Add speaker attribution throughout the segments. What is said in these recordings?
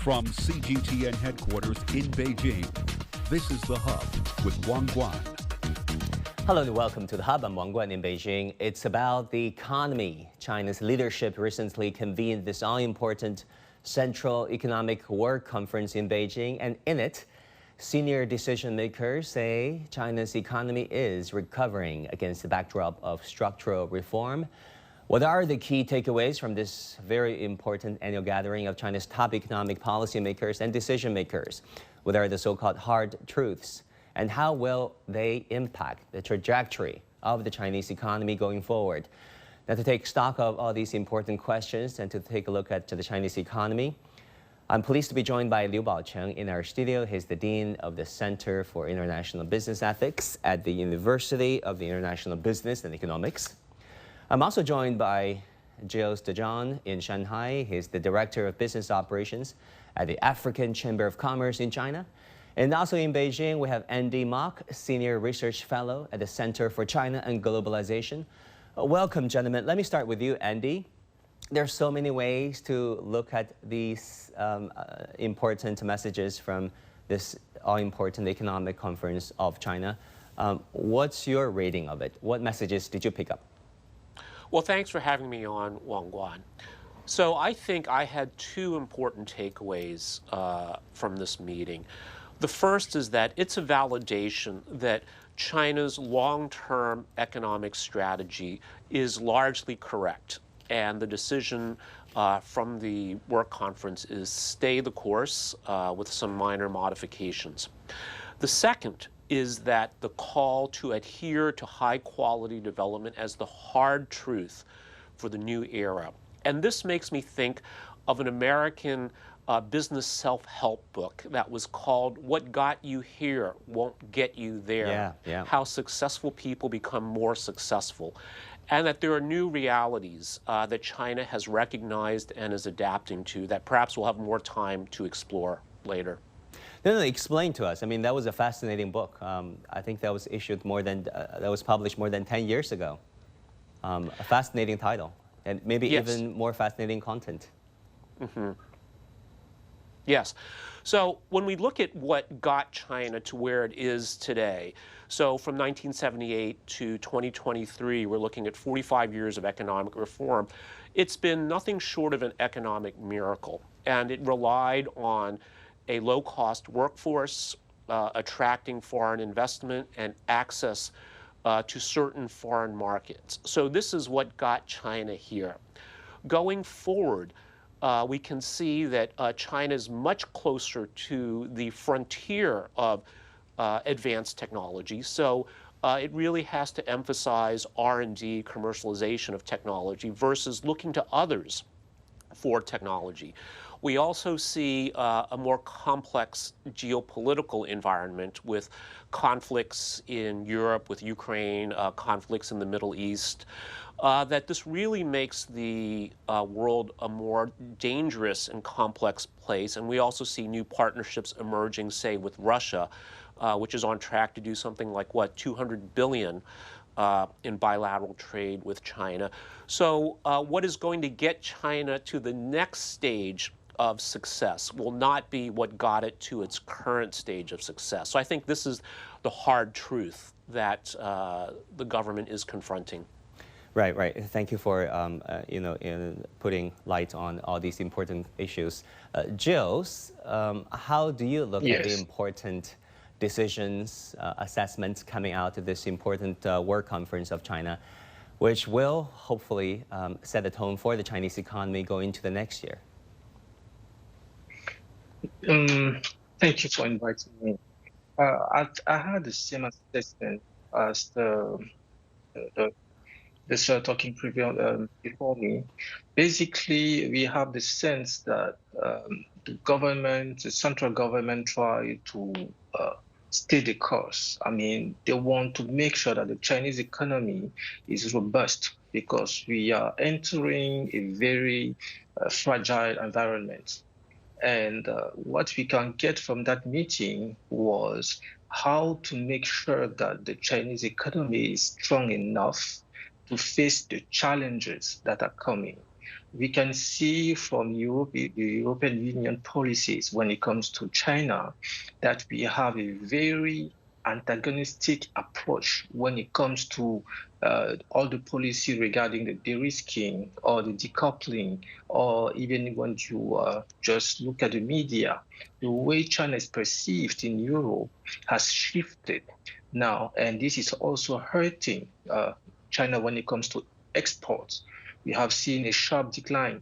Speaker 1: From CGTN headquarters in Beijing, this is The Hub with Wang Guan.
Speaker 2: Hello and welcome to The Hub. I'm Wang Guan in Beijing. It's about the economy. China's leadership recently convened this all-important Central Economic Work Conference in Beijing, and in it, senior decision makers say China's economy is recovering against the backdrop of structural reform. What are the key takeaways from this very important annual gathering of China's top economic policymakers and decision makers? What are the so-called hard truths? And how will they impact the trajectory of the Chinese economy going forward? Now, to take stock of all these important questions and to take a look at the Chinese economy, I'm pleased to be joined by Liu Baocheng in our studio. He's the Dean of the Center for International Business Ethics at the University of the International Business and Economics. I'm also joined by Gilles Djon in Shanghai. He's the Director of Business Operations at the African Chamber of Commerce in China. And also in Beijing, we have Andy Mok, Senior Research Fellow at the Center for China and Globalization. Welcome, gentlemen. Let me start with you, Andy. There are so many ways to look at these important messages from this all-important economic conference of China. What's your rating of it? What messages did you pick up?
Speaker 3: Well, thanks for having me on, Wang Guan. So I think I had two important takeaways from this meeting. The first is that it's a validation that China's long-term economic strategy is largely correct. And the decision from the work conference is stay the course with some minor modifications. The second is that the call to adhere to high-quality development as the hard truth for the new era. And this makes me think of an American business self-help book that was called What Got You Here Won't Get You There. How successful people become more successful. And that there are new realities that China has recognized and is adapting to that perhaps we'll have more time to explore later.
Speaker 2: No, explain to us. I mean, that was a fascinating book. I think that was issued that was published more than 10 years ago. A fascinating title, and maybe even more fascinating content.
Speaker 3: Yes. So when we look at what got China to where it is today, so from 1978 to 2023, we're looking at 45 years of economic reform. It's been nothing short of an economic miracle, and it relied on a low-cost workforce, attracting foreign investment, and access to certain foreign markets. So this is what got China here. Going forward, we can see that China is much closer to the frontier of advanced technology. So it really has to emphasize R&D, commercialization of technology, versus looking to others for technology. We also see a more complex geopolitical environment with conflicts in Europe, with Ukraine, conflicts in the Middle East, that this really makes the world a more dangerous and complex place. And we also see new partnerships emerging, say, with Russia, which is on track to do something like, what, 200 billion in bilateral trade with China. So what is going to get China to the next stage of success will not be what got it to its current stage of success. So I think this is the hard truth that the government is confronting.
Speaker 2: Right. Thank you for putting light on all these important issues. Gilles, how do you look at the important decisions, assessments coming out of this important work conference of China, which will hopefully set the tone for the Chinese economy going into the next year?
Speaker 4: Thank you for inviting me. I had the same assessment as the talking before me. Basically, we have the sense that the central government, try to stay the course. I mean, they want to make sure that the Chinese economy is robust because we are entering a very fragile environment. And what we can get from that meeting was how to make sure that the Chinese economy is strong enough to face the challenges that are coming. we can see from Europe, the European Union policies when it comes to China that we have a very antagonistic approach when it comes to all the policy regarding the de-risking or the decoupling, or even when you just look at the media, the way China is perceived in Europe has shifted now, and this is also hurting China when it comes to exports. We have seen a sharp decline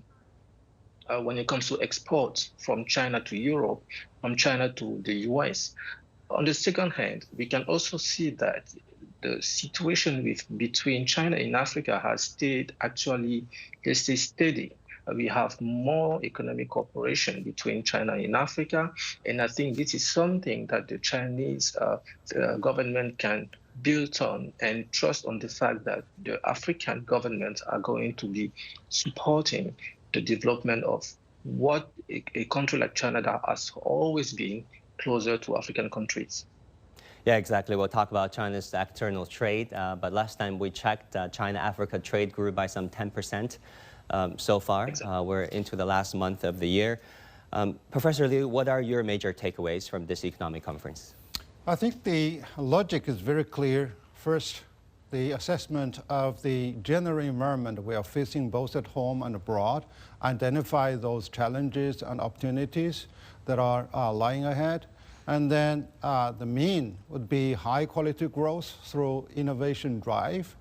Speaker 4: when it comes to exports from China to Europe, from China to the US. On the second hand, we can also see that the situation between China and Africa has stayed actually, let's say, steady. We have more economic cooperation between China and Africa, and I think this is something that the Chinese government can build on and trust on the fact that the African governments are going to be supporting the development of what a country like China that has always been closer to African countries.
Speaker 2: Yeah, exactly. We'll talk about China's external trade, but last time we checked, China-Africa trade grew by some 10% so far.
Speaker 4: Exactly.
Speaker 2: We're into the last month of the year. Professor Liu, what are your major takeaways from this economic conference?
Speaker 5: I think the logic is very clear. First, the assessment of the general environment we are facing both at home and abroad, identify those challenges and opportunities that are lying ahead. And then the mean would be high quality growth through innovation drive.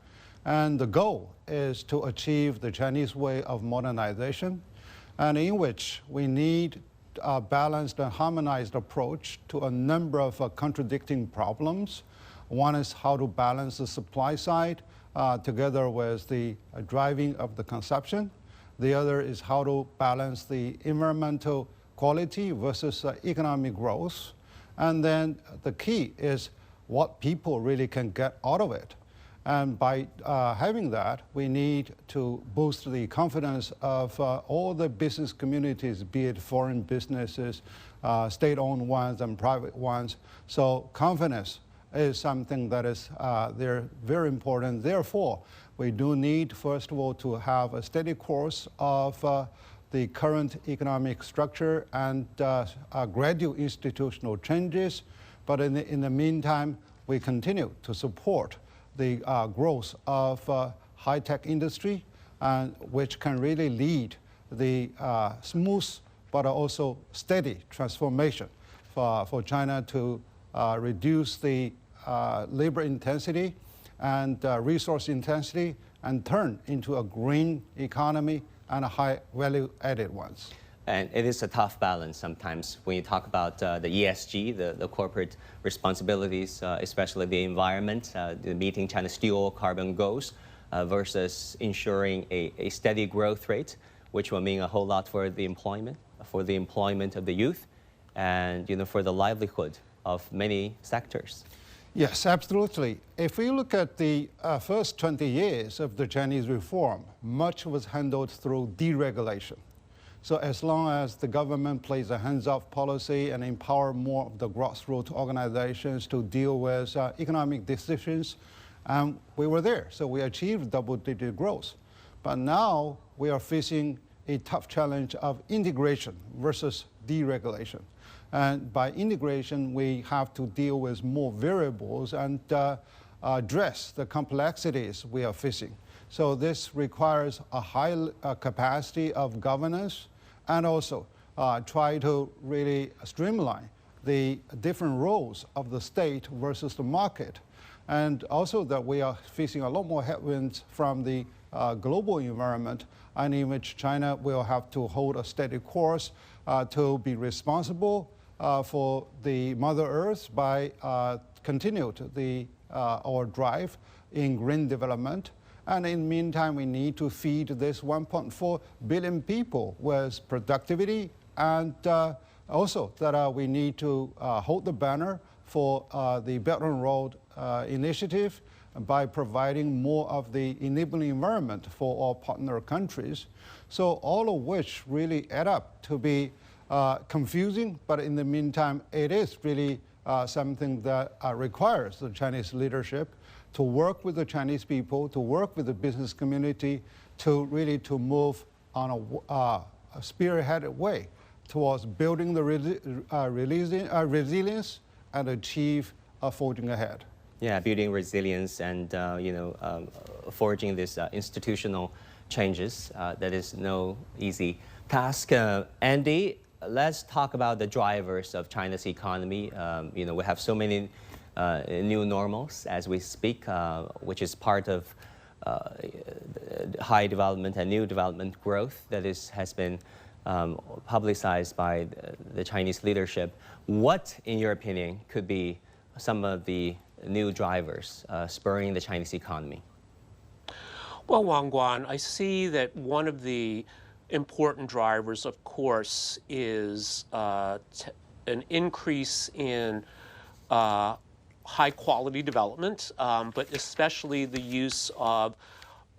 Speaker 5: And the goal is to achieve the Chinese way of modernization, and in which we need a balanced and harmonized approach to a number of contradicting problems. One is how to balance the supply side together with the driving of the consumption. The other is how to balance the environmental quality versus economic growth. And then the key is what people really can get out of it. And by having that, we need to boost the confidence of all the business communities, be it foreign businesses, state-owned ones and private ones. So confidence is something that is very important. Therefore, we do need, first of all, to have a steady course of the current economic structure and gradual institutional changes. But in the meantime, we continue to support the growth of high-tech industry, which can really lead the smooth but also steady transformation for China to reduce the labor intensity and resource intensity and turn into a green economy and a high value-added ones.
Speaker 2: And it is a tough balance sometimes when you talk about the ESG, the corporate responsibilities, especially the environment, the meeting China's dual carbon goals versus ensuring a steady growth rate, which will mean a whole lot for the employment of the youth, and for the livelihood of many sectors.
Speaker 5: Yes, absolutely. If we look at the first 20 years of the Chinese reform, much was handled through deregulation. So as long as the government plays a hands-off policy and empower more of the grassroots organizations to deal with economic decisions, we were there. So we achieved double-digit growth. But now we are facing a tough challenge of integration versus deregulation. And by integration, we have to deal with more variables and address the complexities we are facing. So this requires a high capacity of governance and also try to really streamline the different roles of the state versus the market. And also that we are facing a lot more headwinds from the global environment, and in which China will have to hold a steady course to be responsible for the Mother Earth by continued our drive in green development. And in the meantime, we need to feed this 1.4 billion people with productivity, and also that we need to hold the banner for the Belt and Road Initiative by providing more of the enabling environment for our partner countries. So all of which really add up to be confusing, but in the meantime, it is really something that requires the Chinese leadership to work with the Chinese people, to work with the business community, to really move on a spearheaded way towards building the resilience and achieve forging ahead.
Speaker 2: Yeah, building resilience and forging these institutional changes. That is no easy task. Andy, let's talk about the drivers of China's economy. We have so many new normals as we speak, which is part of high development and new development growth that has been publicized by the Chinese leadership. What, in your opinion, could be some of the new drivers spurring the Chinese economy?
Speaker 3: Well, Wang Guan, I see that one of the important drivers, of course, is an increase in high-quality development, but especially the use of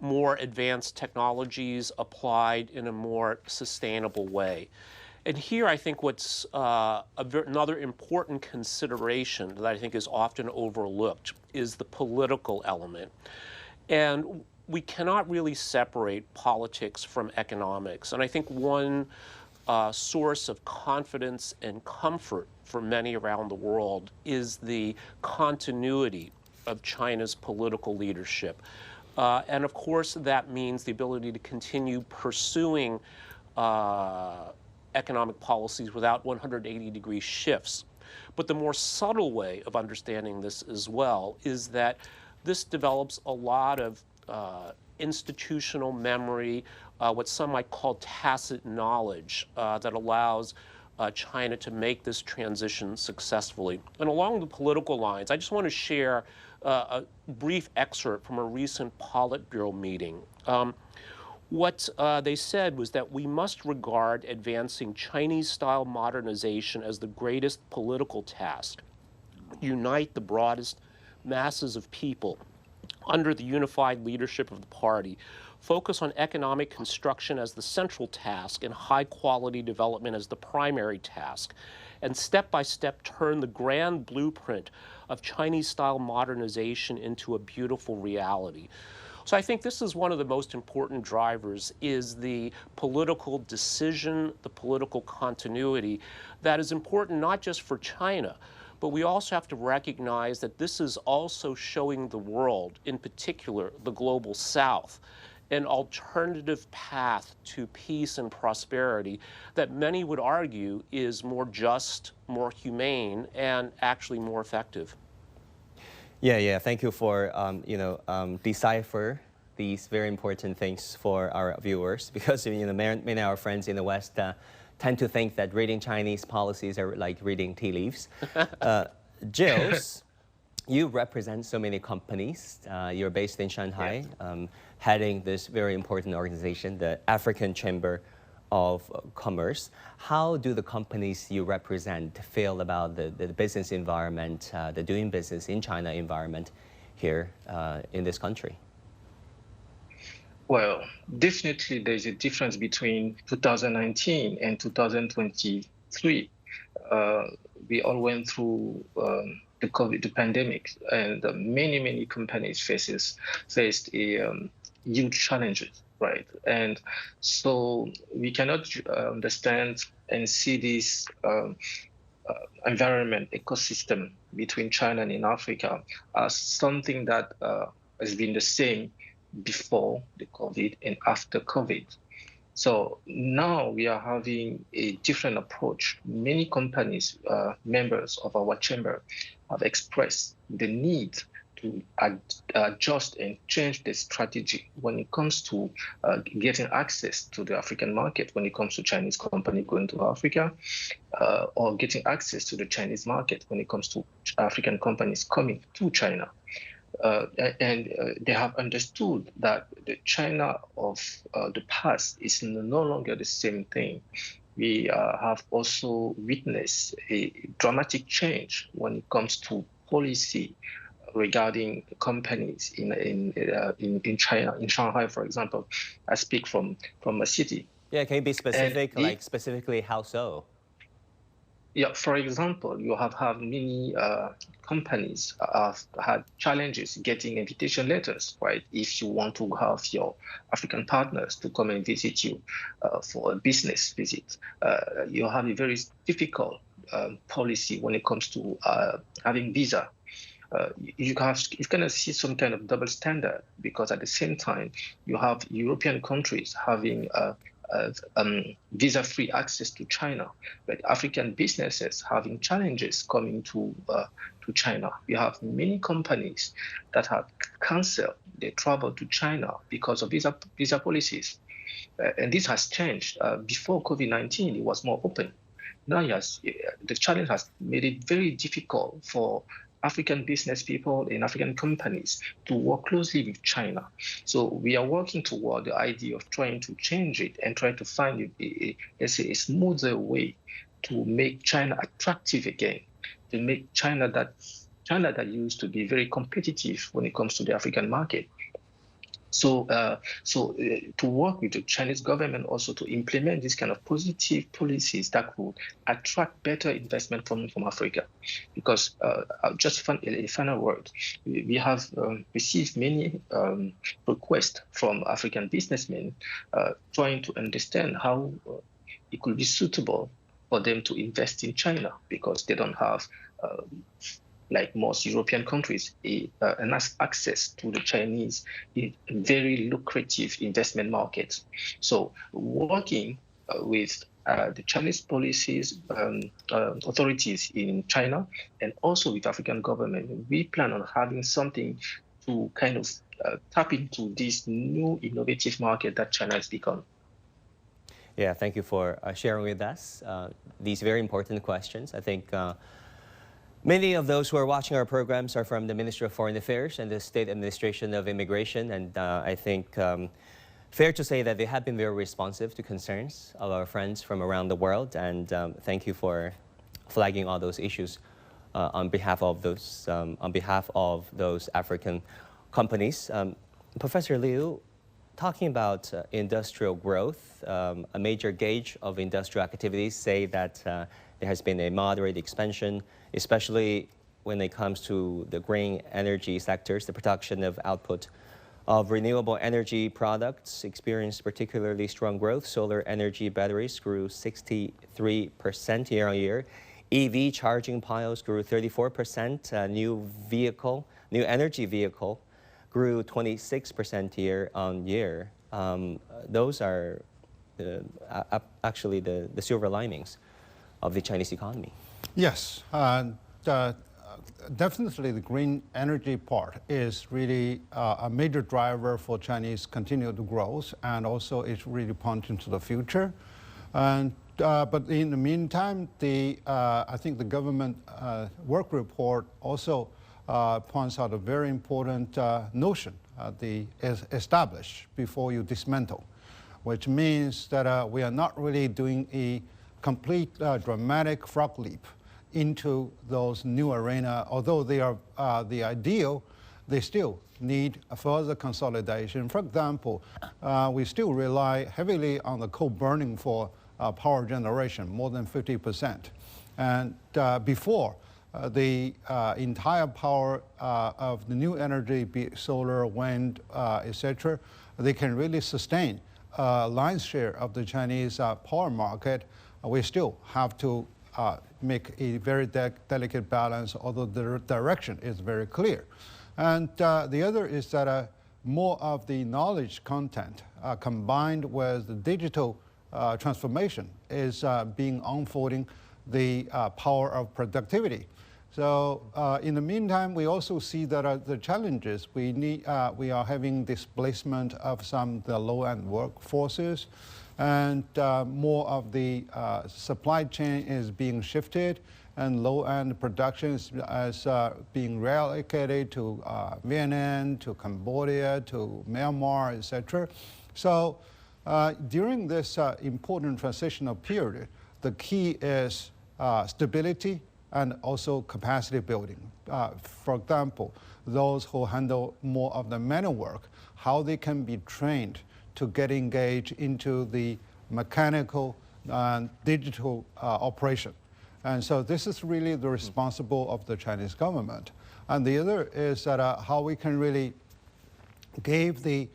Speaker 3: more advanced technologies applied in a more sustainable way. And here I think what's another important consideration that I think is often overlooked is the political element. And we cannot really separate politics from economics. And I think one source of confidence and comfort for many around the world is the continuity of China's political leadership. And of course, that means the ability to continue pursuing economic policies without 180-degree shifts. But the more subtle way of understanding this as well is that this develops a lot of institutional memory, what some might call tacit knowledge, that allows China to make this transition successfully. And along the political lines, I just want to share a brief excerpt from a recent Politburo meeting. What they said was that we must regard advancing Chinese-style modernization as the greatest political task, unite the broadest masses of people under the unified leadership of the party, focus on economic construction as the central task and high-quality development as the primary task, and step-by-step turn the grand blueprint of Chinese-style modernization into a beautiful reality. So I think this is one of the most important drivers, is the political decision, the political continuity that is important not just for China, but we also have to recognize that this is also showing the world, in particular the global South, an alternative path to peace and prosperity that many would argue is more just, more humane, and actually more effective.
Speaker 2: Yeah. Thank you for decipher these very important things for our viewers, because many of our friends in the West tend to think that reading Chinese policies are like reading tea leaves. Gilles, you represent so many companies. You're based in Shanghai, heading this very important organization, the African Chamber of Commerce. How do the companies you represent feel about the business environment, the doing business in China environment here in this country?
Speaker 4: Well, definitely there's a difference between 2019 and 2023. We all went through the pandemic, and many companies faced a huge challenges, right? And so we cannot understand and see this environment ecosystem between China and in Africa as something that has been the same before the COVID and after COVID. So now we are having a different approach. Many companies, members of our chamber, have expressed the need to adjust and change the strategy when it comes to getting access to the African market, when it comes to Chinese company going to Africa, or getting access to the Chinese market when it comes to African companies coming to China. And they have understood that the China of the past is no longer the same thing. We have also witnessed a dramatic change when it comes to policy regarding companies in China, in Shanghai, for example. I speak from a city.
Speaker 2: Yeah, can you be specific, like specifically how so?
Speaker 4: Yeah, for example, you have had many companies have had challenges getting invitation letters, right? If you want to have your African partners to come and visit you for a business visit, you have a very difficult policy when it comes to having visa. You kind of see some kind of double standard because at the same time you have European countries having visa-free access to China, but African businesses having challenges coming to China. We have many companies that have canceled their travel to China because of visa policies, and this has changed. Before COVID-19, it was more open. Now, yes, the challenge has made it very difficult for African business people and African companies to work closely with China. So we are working toward the idea of trying to change it and try to find a smoother way to make China attractive again, to make China that used to be very competitive when it comes to the African market. So, to work with the Chinese government also to implement this kind of positive policies that would attract better investment from Africa. Because just a final word, we have received many requests from African businessmen trying to understand how it could be suitable for them to invest in China because they don't have like most European countries, enough access to the Chinese very lucrative investment markets. So working with the Chinese policies, authorities in China, and also with African government, we plan on having something to kind of tap into this new innovative market that China has become.
Speaker 2: Yeah, thank you for sharing with us these very important questions. I think many of those who are watching our programs are from the Ministry of Foreign Affairs and the State Administration of Immigration, and I think fair to say that they have been very responsive to concerns of our friends from around the world, and thank you for flagging all those issues on behalf of those African companies. Professor Liu, talking about industrial growth, a major gauge of industrial activities say that there has been a moderate expansion, especially when it comes to the green energy sectors. The production of output of renewable energy products experienced particularly strong growth. Solar energy batteries grew 63% year on year. EV charging piles grew 34%. New energy vehicle grew 26% year on year. Those are actually the silver linings of the Chinese economy.
Speaker 5: Yes, definitely the green energy part is really a major driver for Chinese continued growth, and also it's really pointing to the future. And but in the meantime, I think the government work report also points out a very important notion: the establish before you dismantle, which means that we are not really doing a complete dramatic frog leap into those new arena. Although they are the ideal, they still need a further consolidation. For example, we still rely heavily on the coal burning for power generation, more than 50%. And before, the entire power of the new energy, be it solar, wind, etc., they can really sustain lion's share of the Chinese power market. We still have to make a very delicate balance, although the direction is very clear. And the other is that more of the knowledge content combined with the digital transformation is being unfolding the power of productivity. So in the meantime, we also see that the challenges we are having displacement of some of the low-end workforces, and more of the supply chain is being shifted, and low-end production is being reallocated to Vietnam, to Cambodia, to Myanmar, etc. So during this important transitional period, the key is stability and also capacity building. For example, those who handle more of the manual work, how they can be trained to get engaged into the mechanical and digital operation. And so this is really the responsible of the Chinese government. And the other is that how we can really give the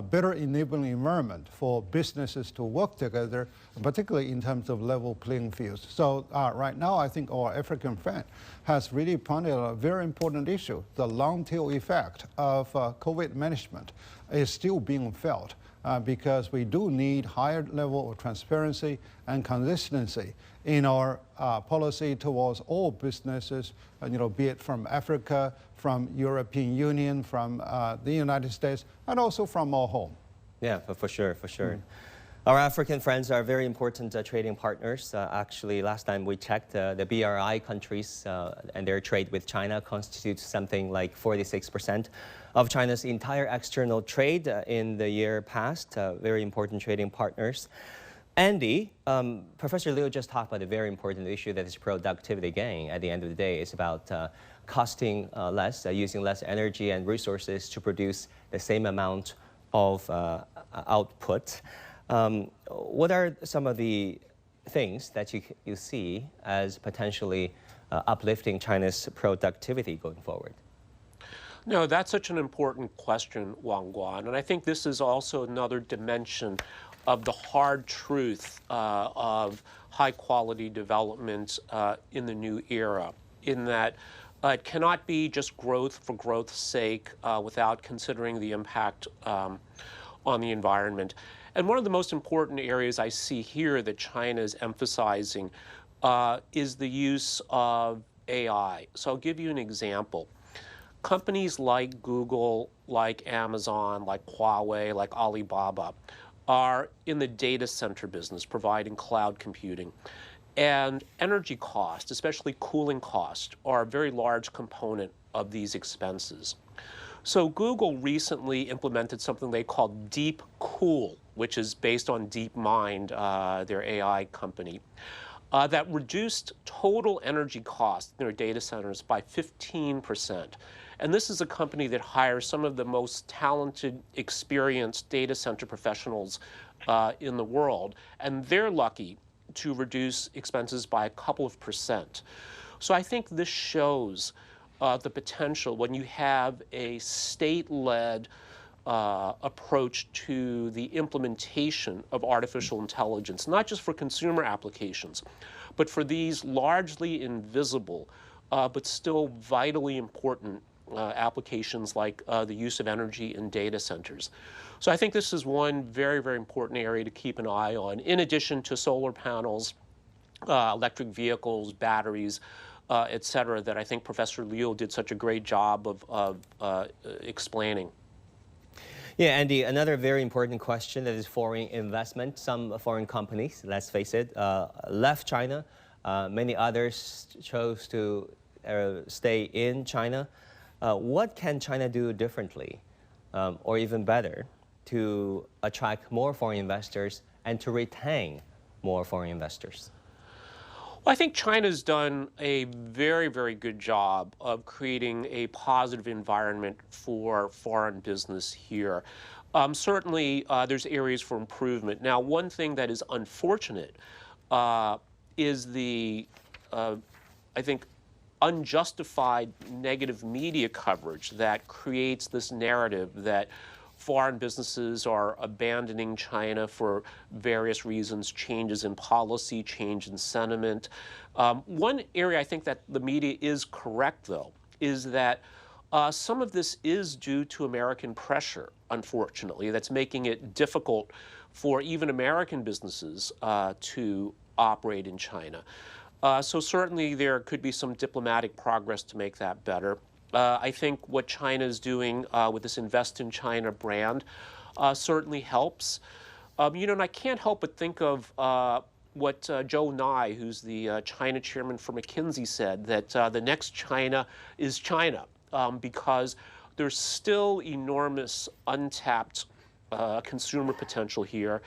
Speaker 5: better enabling environment for businesses to work together, particularly in terms of level playing fields. So right now, I think our African friend has really pointed out a very important issue. The long tail effect of COVID management is still being felt because we do need higher level of transparency and consistency in our policy towards all businesses, be it from Africa, from European Union, from the United States, and also from our home.
Speaker 2: Yeah, for sure, for sure. Our African friends are very important trading partners. Actually, last time we checked, the BRI countries and their trade with China constitutes something like 46% of China's entire external trade in the year past. Very important trading partners. Andy, Professor Liu just talked about a very important issue that is productivity gain. At the end of the day, it's about costing less, using less energy and resources to produce the same amount of output. What are some of the things that you see as potentially uplifting China's productivity going forward?
Speaker 3: No, that's such an important question, Wang Guan. And I think this is also another dimension of the hard truth of high-quality development in the new era, in that it cannot be just growth for growth's sake without considering the impact on the environment. And one of the most important areas I see here that China is emphasizing is the use of AI. So I'll give you an example. Companies like Google, like Amazon, like Huawei, like Alibaba are in the data center business, providing cloud computing. And energy cost, especially cooling cost, are a very large component of these expenses. So Google recently implemented something they call Deep Cool, which is based on DeepMind, their AI company, that reduced total energy costs in their data centers by 15%. And this is a company that hires some of the most talented, experienced data center professionals in the world. And they're lucky to reduce expenses by a couple of percent. So I think this shows the potential when you have a state-led approach to the implementation of artificial intelligence, not just for consumer applications, but for these largely invisible, but still vitally important applications like the use of energy in data centers. So I think this is one very, very important area to keep an eye on, in addition to solar panels, electric vehicles, batteries, et cetera, that I think Professor Liu did such a great job of explaining.
Speaker 2: Yeah, Andy, another very important question that is foreign investment. Some foreign companies, let's face it, left China. Many others chose to stay in China. What can China do differently, or even better, to attract more foreign investors and to retain more foreign investors?
Speaker 3: Well, I think China's done a very, very good job of creating a positive environment for foreign business here. Certainly, there's areas for improvement. Now, one thing that is unfortunate is the, I think, unjustified negative media coverage that creates this narrative that foreign businesses are abandoning China for various reasons, changes in policy, change in sentiment. One area I think that the media is correct, though, is that some of this is due to American pressure, unfortunately, that's making it difficult for even American businesses to operate in China. So certainly there could be some diplomatic progress to make that better. I think what China is doing with this Invest in China brand certainly helps. And I can't help but think of what Joe Nye, who's the China chairman for McKinsey, said, that the next China is China, because there's still enormous untapped consumer potential here.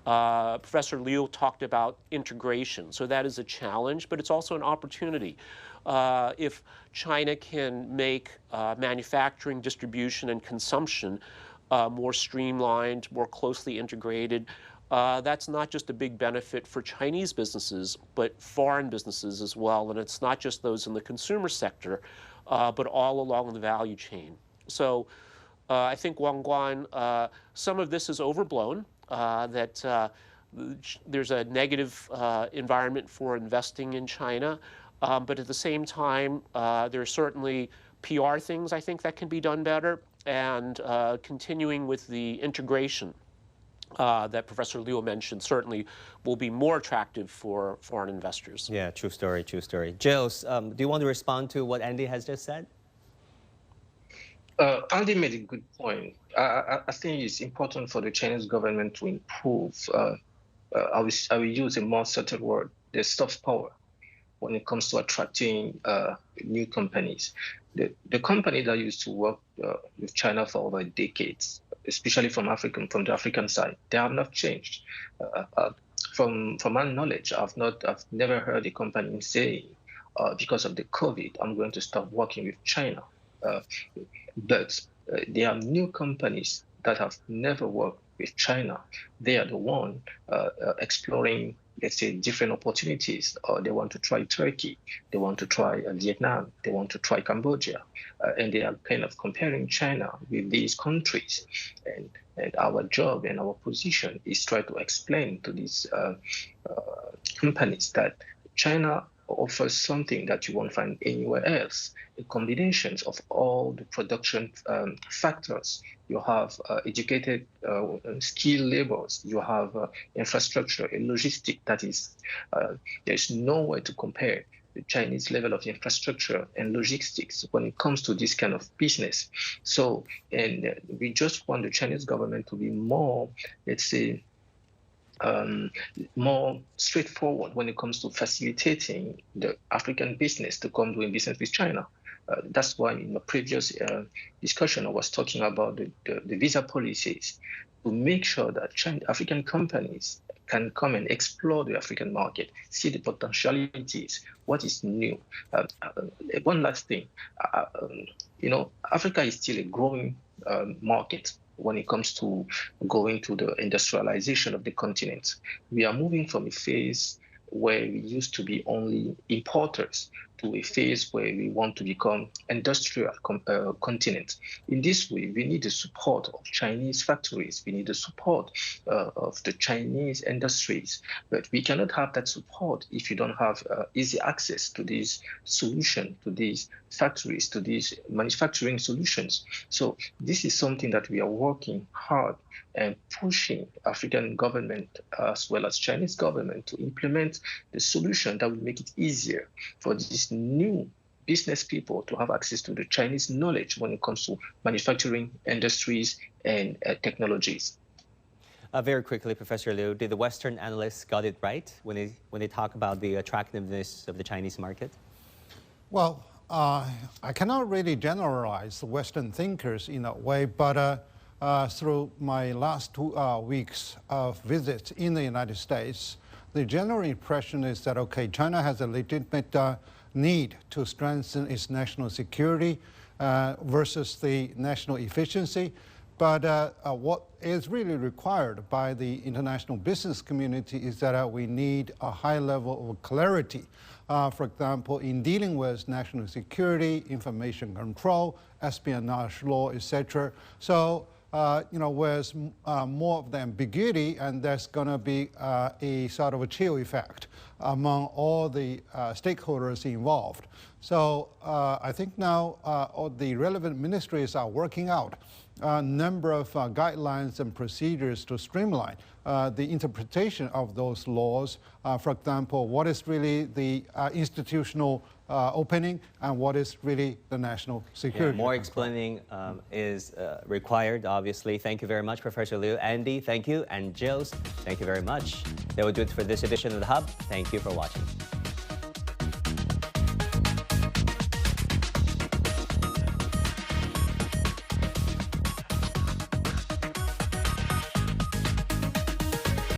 Speaker 3: Professor Liu talked about integration, so that is a challenge, but it's also an opportunity. If China can make manufacturing, distribution, and consumption more streamlined, more closely integrated, that's not just a big benefit for Chinese businesses, but foreign businesses as well. And it's not just those in the consumer sector, but all along the value chain. So I think Wang Guan, some of this is overblown, that there's a negative environment for investing in China. But at the same time, there are certainly PR things I think that can be done better, and continuing with the integration that Professor Liu mentioned certainly will be more attractive for foreign investors.
Speaker 2: Yeah, true story, true story. Jilles, do you want to respond to what Andy has just said?
Speaker 4: Andy made a good point. I think it's important for the Chinese government to improve, I will use a more subtle word, the soft power when it comes to attracting new companies. The company that used to work with China for over decades, especially from the African side, they have not changed. From my knowledge, I've never heard a company saying, because of the COVID, I'm going to stop working with China. But there are new companies that have never worked with China. They are the one exploring, let's say, different opportunities. They want to try Turkey, they want to try Vietnam, they want to try Cambodia, and they are kind of comparing China with these countries. And our job and our position is try to explain to these companies that China offers something that you won't find anywhere else, a combination of all the production factors. You have educated, skilled laborers, you have infrastructure, a logistic that is, there's no way to compare the Chinese level of infrastructure and logistics when it comes to this kind of business. So, and we just want the Chinese government to be more, let's say, more straightforward when it comes to facilitating the African business to come doing business with China. That's why in the previous discussion, I was talking about the visa policies to make sure that African companies can come and explore the African market, see the potentialities, what is new. One last thing, Africa is still a growing market when it comes to going to the industrialization of the continent. We are moving from a phase where we used to be only importers to a phase where we want to become industrial continent. In this way, we need the support of Chinese factories. We need the support of the Chinese industries. But we cannot have that support if you don't have easy access to these solutions, to these factories, to these manufacturing solutions. So this is something that we are working hard and pushing African government as well as Chinese government to implement the solution that will make it easier for these new business people to have access to the Chinese knowledge when it comes to manufacturing industries and technologies.
Speaker 2: Very quickly, Professor Liu, did the Western analysts got it right when they talk about the attractiveness of the Chinese market?
Speaker 5: Well, I cannot really generalize Western thinkers in that way, but through my last 2 weeks of visits in the United States, the general impression is that, okay, China has a legitimate need to strengthen its national security versus the national efficiency. But what is really required by the international business community is that we need a high level of clarity. For example, in dealing with national security, information control, espionage law, etc. So, with more of the ambiguity, and there's going to be a sort of a chill effect among all the stakeholders involved. So I think now all the relevant ministries are working out a number of guidelines and procedures to streamline the interpretation of those laws. For example, what is really the institutional opening and what is really the national security.
Speaker 2: Yeah, more explaining is required, obviously. Thank you very much, Professor Liu. Andy, thank you. And Jilles, thank you very much. That will do it for this edition of The Hub. Thank you for watching.